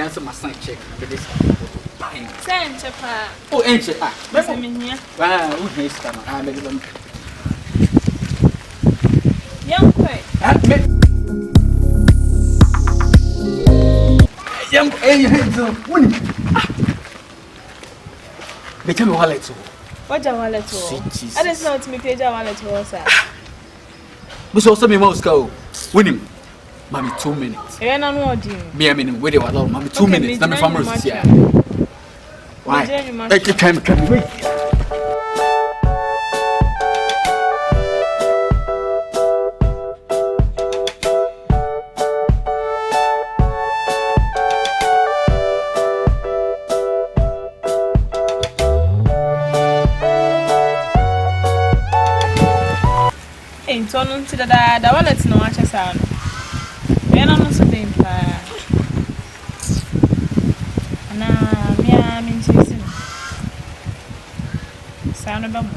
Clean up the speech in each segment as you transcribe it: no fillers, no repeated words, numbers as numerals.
answer my son check for this. Send Chapa. Oh, ancient. Let me here. Ah, who hates them? I made them. Young boy. Young, winning. They tell me wallet. What a wallet. I just know to me page a wallet was. But also, me Moscow winning. Mommy, 2 minutes. I don't know what you me. I mean, where they were alone. Mommy, 2 minutes. Let me find mercy. Why? Take your time, can wait. So no to the wallet no watch sound. We no so dey pa. Na me a me chisi. Sound ba bo.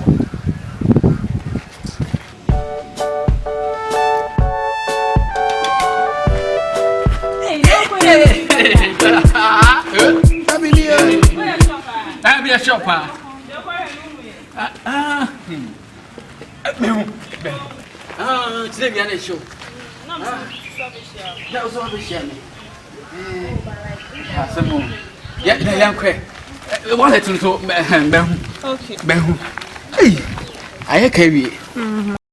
Hey, Be a shopper. Today we are a show. No, That was all the shame. Some more. Yeah, the young crack. Wallet to okay. Hey, I carry.